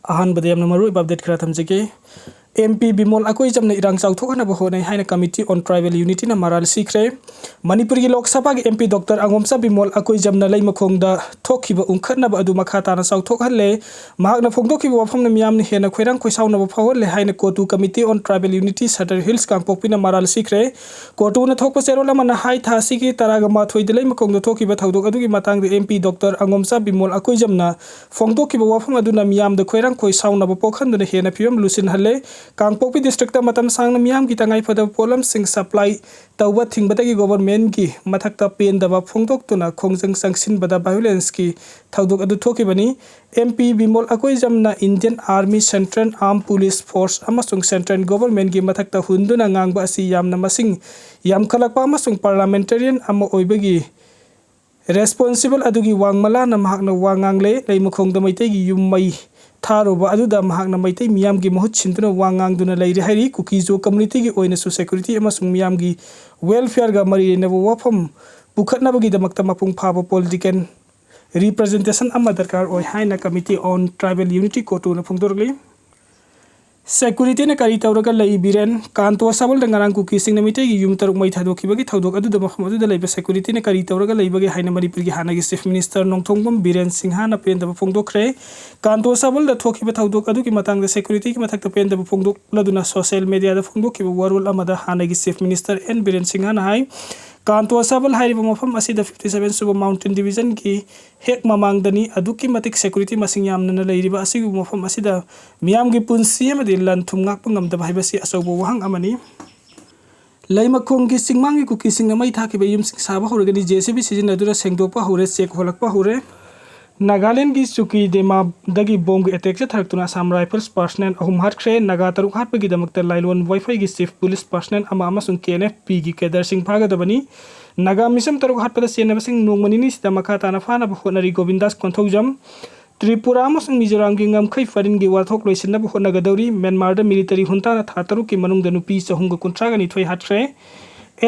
ahan bade yamna maru update khara thamjege MP Bimol akoi jamna Erang chauthokna bo honai haina committee on tribal unity na maral sikre Manipuri Lok Sabha ge MP Dr Angomsa Bimol akoi jamna leima khongda thokhiba ungkhatna ba adu makhata na chauthokhalle mahakna phongdokhiba wafamna miyam ni hena khoirang khoisauna ba phawle haina kotu committee on tribal unity Satter Hills kangpokpina maral sikre kotu na thokpa cherola mana hai thasi gi taraga ma thoide leima khongda thokhiba thaudok adu gi matang de MP Dr Angomsa Bimol akoi jamna phongdokhiba wafam adu na miyam da khoirang khoisauna ba pokhan duna hena phiyam lusin halle Kangpokpi district matam sang miyam ki tangai pada polam sing supply tauba thingbata ki government ki mathakta pen daba phongtok tuna khongjang sangsin bada violence ki thaudok adu thoki bani MP Bimol akoi jamna Indian Army Central Armed Police Force amasung Central Government ki mathakta hunduna ngangba asi yamna masing yam khalakpa amasung parliamentarian ama oibagi responsible adugi wangmala na mahakna wangangle leimukhong da maitai gi yummai Tharoba aduda mahakna maitai miyam gi mahut chintuna wangang duna leiri hairi Kuki jo community gi oina su security amasung miyam gi welfare ga mari na wafam bukhatna bagi damakta mapung phaba political representation amma darkar oi haina committee on tribal unity kotu na phungdorli Security na kari tawraga lai Biren kanto sabol dangarang Kuki sing namite gi yum taruk mai thadoki bagi thaudok adu da maham adu da lai security na kari tawraga lai bagi haina Manipur gi hana gi chief minister nongthongbam Biren Singha na pen da phongdokre kanto sabol da thoki ba thaudok adu gi matang da security gi mathak da pen da phongdok laduna social media da phongdok ki warul amada hana gi chief minister N Biren Singha na hai Kanto sabal hari mafam asida 57 suba mountain division ki hek mamang dani aduki matik security masing yam na leiriba asigu mafam asida miyam gi punsi amadi lan thumngak pangam da bahibasi asobo wahang amani Laimakong ki singmang gi Kuki sing amai thaki ba yum sing saba horgani JCB season adura sengdokpa hore check holakpa hore Nagaland gi Suki dema dagi bomb gi attack se tharktuna Assam Rifles personnel ahum Hourakhre naga taruk hat bagi damakta lailon wifi gi chief police personnel ama amasung KNFP gi kedar sing phaga dabani naga misam taruk hat pada sena basing nongmani ni sida makha tana phana ba honari Govindas konthojam Tripura amasung Mizoram gi ngamkhai farin gi wathok loisinna ba honaga dauri Myanmar da military hunta na thataruk ki manung da Nupi sahung ga kuntra ga ni thoi Hourakhre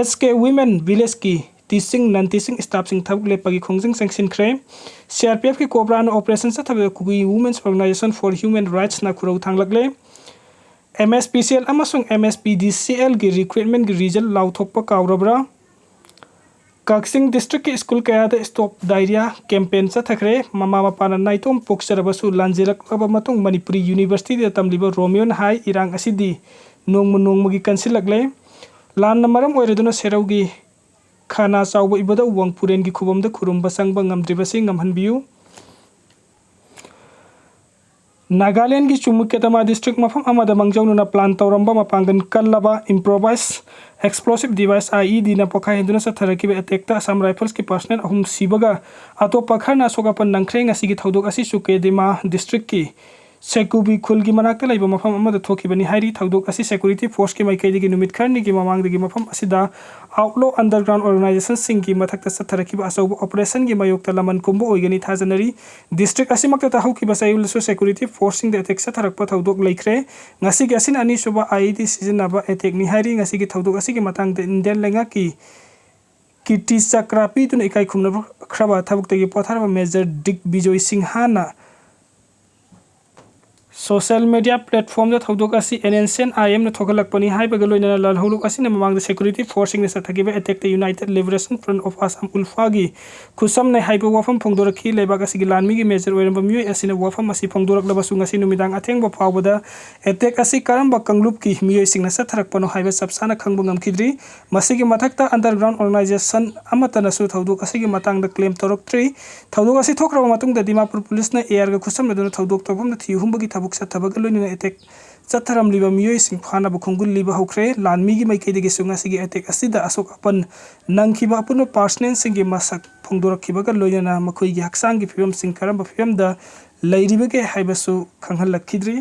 SK women village ki Teaching non-teaching staff sing thabuk le pagi khongjing sanction kre CRPF ki cobra no operation sa thabe Kuki Women's Organization for Human Rights na khurau thanglakle MSPCL amasung MSPDCL gi recruitment gi result law thokpa kawrabra Kaksing district ki school kaya da stop diarrhea campaign sa thakre mama mapana naitom poksarabasu lanjirak aba matung Manipuri University da tamliba Romeo High Erang asidi nongmo gi kansilagle lan namaram oireduna seraugi Khana chawba ibada uwang puren gi khubam da khurum basang bangam dribasi ngamhan biu Nagaland gi Chumuketama district mafam amada mangjau na plan tawramba mapangan kallaba improvised explosive device IED na pokha hinduna sa tharaki be attack ta Assam Rifles ki personnel ahum sibaga ato pakhana sogapan nangkhre ngasi gi thaudok asi suke dema district ki Sekubi khulgi manakta laiba mafam amada thoki bani hairi thaudok asi security force ki maikei digi numit kharni gi mamang digi mafam asida outlaw underground organization sing gi mathakta satharaki ba asau operation gi mayokta laman kumbo oigani thajanari district asi makta ta hauki ba sayul so security force sing de attack satharak pa thaudok laikre ngasi gi asin ani suba IED season aba attack ni hairi ngasi gi thaudok asi gi matang de indian lenga ki kiti sakrapi tun ikai khumna khraba thabuk tegi potharba major dik bijoy singhana Social media platform da thaudok asi NNCN IM na thokalak pani hai bagaloina lal holuk asi na mamang da security forcing na sathagiba attack the United Liberation Front of Assam Ulfagi khusam na hai ba wafam phongdorakhi lebak asi gi lanmi gi major oiramba myoi asi na wafam asi phongdorak laba sunga asi numidang atheng ba phawbada attack asi karamba kanglup ki myoi sing na satharak pano hai ba sapsana khangbu ngamkhidri masi gi mathakta underground organization amata na su thaudok asi gi matang da claim torok 3 thaudok asi thokraba matung da Dimapur police na air ga khusam na dona thaudok tobam na thihum bagi thabuk sa tabagaloina attack Satharam liba miyoi sing phana ba khungul liba Hourakhre lanmi gi maikei degi sunga sigi attack asida asok apan nangkhiba apuno personnel sing gi masak phongdorakhiba ga loina makhoi gi haksang gi phibam sing karamba phibam da lairiba ge haibasu khanghal lakhidri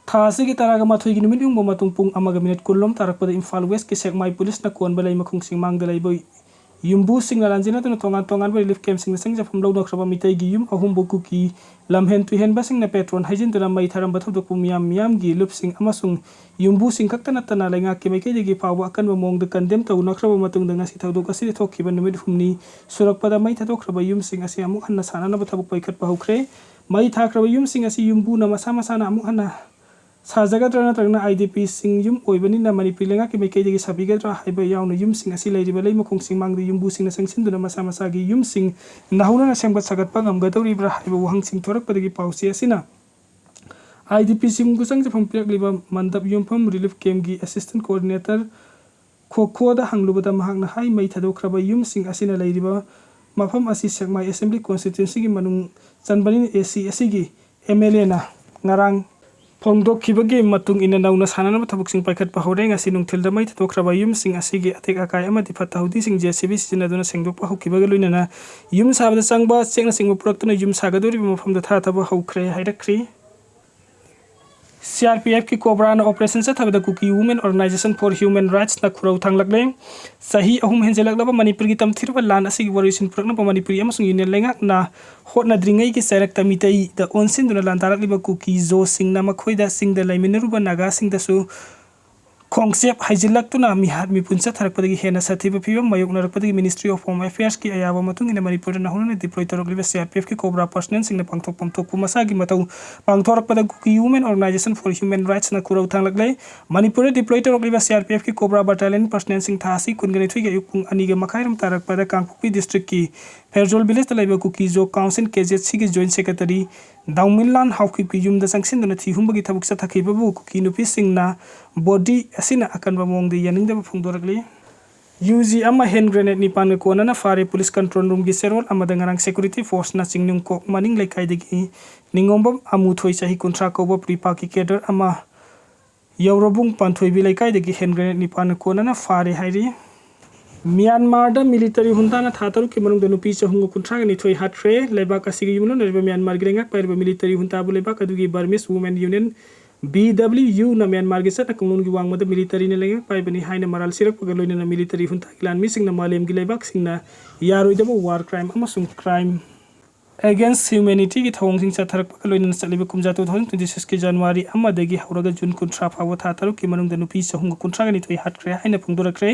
Thasi gi taraga mathoi gi numit yung matung pung amaga minute kullom tarakpada Imphal West ki Sekmai police na kuan balai makhung sing mang dalai boy Yumbu sing nalanjina tu tongan ba relief camp sing sing jafam law nakraba mitai gi yum ahum boku ki lamhen tu hen ba sing na patron hajin tu mai tharam bathu doku miam gi lup sing amasung yumbu sing kakta na tana lenga ke mai ke gi pawa akan ba mong de kandem tu nakraba matung danga si thau doku si thokhi ba numit humni surak pada mai thatok raba yum sing asi amuk hanna sana na bathabuk pai khat pa Hourakhre mai thakraba yumsing asi yumbuna masa masana amuk hana sajagadra natragna IDP sing yum oibanina Manipuri lenga ki mekai degi sabigadra haiba yauna yumsing asi leiriba leima khongsing mangdi yumbu sing na sangsinduna masa masa gi yumsing nahuna na semgat sagat pangam gadawribra haiba wahang sing thorak padagi pausi asina IDP sing gusang jafam piak liba mandap yumpam relief camp gi assistant coordinator khoda hanglubada mahakna hai mai thadokraba yumsing asina leiriba mafam asi sekmai assembly constituency gi manung chanbani AC gi MLA na ngarang Pongdokibagi matung ina nauna sanana tabuk sing paikat pahore ngasi nung tilda mai thadokraba yumsing asigi atek akai amadi fatahudi sing JCB sinaduna sengdok pahukibagi luinana yum sabada sangba sengna singba produktuna yum sagadori mafamda thataba Hourakhre Hourakhre CRPF की COBRA ना operation से थबदा Kuki women organisation for human rights ना खुराउ थांगलकले सही अहुम हेंजेलकलबा मणिपुर की तमथिरबा लान असि वरिसन प्रकना Manipuri अमसुंग union लेंगा ना होटना द्रिंगै की सैरक तमितै द ओनसिन दुना लान तारकलिबा कुकी जो सिंग ना मखोइदा सिंग द लाइमिनरुबा नागा सिंग दसु खोंगसेप हाइजिलक्तुना मिहात मिपुनसा थरकपदगी हेना साथिबा फिबम मायोकनरकपदगी मिनिस्ट्री ऑफ होम अफेयर्स की अयाबा मतुंग इन मणिपुर ना होना डिप्लॉय तोरकलिबा CRPF की कोबरा पर्सनल सिंग ना पांगथोक पमथोक मसागी मतौ पांगथोरकपदा Kuki women organisation for human rights ना खुराउ थांगलकले मणिपुर डिप्लॉय तोरकलिबा CRPF की कोबरा बटालियन पर्सनल सिंग थासी कुनगने थुइगा युपुंग अनिगे मखाइरम तारकपदा कांगपुपी डिस्ट्रिक्ट की फेरजोल विलेज तलाइबा कुकी जो काउंसिल KZC की जॉइंट सेक्रेटरी दाउमिनलान हाउकी पियुम द संगसिन थिहुंबगी थबुक सथाखिबबु कुकी नुपी सिंग ना बॉडी असिना अकनबा मोंगदे यानिंगदबा फुंगदोरकली UG अमा हैंड ग्रेनेड निपान कोनना फारे पुलिस कंट्रोल रूम की सेरोल अमदा ngarang security force na chingning kok maning lekai ningombam amu thoi chahi kuntra koba pripa ki cadre ama yaurobung panthoi bi lekai degi hand grenade nipan konana fare hairi Myanmar da military hunta na thataru ki manung da nupi chahung kuntra ni thoi hatre lebak asigi yumno nerba Myanmar grengak pairba military hunta bu lebak adugi Burmese Women Union BWU na Myanmar gi sat kungun gi wangmada military ne lenge paibani haina maral sirak pagaloina na military hunta gilan missing na malem gi lebak sing na yaroi da war crime amasung crime against humanity की थोंग सिंग चथरक पकलोइन चलिबे कुमजा 2026 की जनवरी अमदगी हौरगा जुन कुंट्रा फाव थातरु की मनुंग the नुपी सहंग कुंट्रा गनि थoi हाटख्रे हाइना फुंगदोरख्रे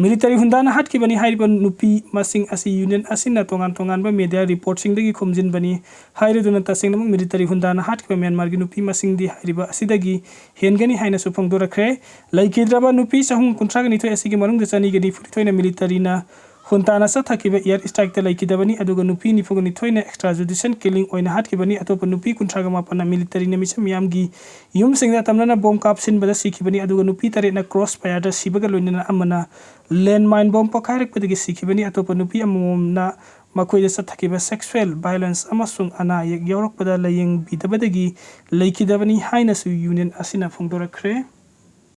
military हुंदाना हाट की बनी हाइरिबन नुपी मसिंग असि union असिना तोंगान तोंगान बा मीडिया रिपोर्ट सिंग दगी खुमजिन बनी हाइरिदुना तसिंग नमु मिलिटरी हुंदाना हाट की म्यांमार की नुपी मसिंग दी हाइरिबा असिदगी हेनगनि हाइना सु फुंगदोरख्रे लैकिद्राबा नुपी सहंग कुंट्रा गनि थoi असि की मनुंग द चनी गनि फुरि थोइना मिलिटरी ना हुंताना सथाकिबा एयर स्ट्राइक त लैकिदबनी अदुगा नुपी निफुगनि थोइना एक्स्ट्रा जुडिशियल किलिंग ओइना हाटकिबनी अतोप नुपी कुंट्रागा मापना मिलिटरी ना मिसम यामगी युम सिंगदा तमना बॉम्ब कापसिन बदा सिखिबनी अदुगा नुपी तरेना क्रॉस फायर दा सिबगा लोइना अमना लैंड माइन बॉम्ब पखाइरक पदगी सिखिबनी अतोप नुपी अमोमना मखोइदा सथाकिबा सेक्सुअल वायलेंस अमसुंग अना यक यावरक पदा लयंग बिदबदगी लैकिदबनी हाइना सु यूनियन असिना फुंगदोरख्रे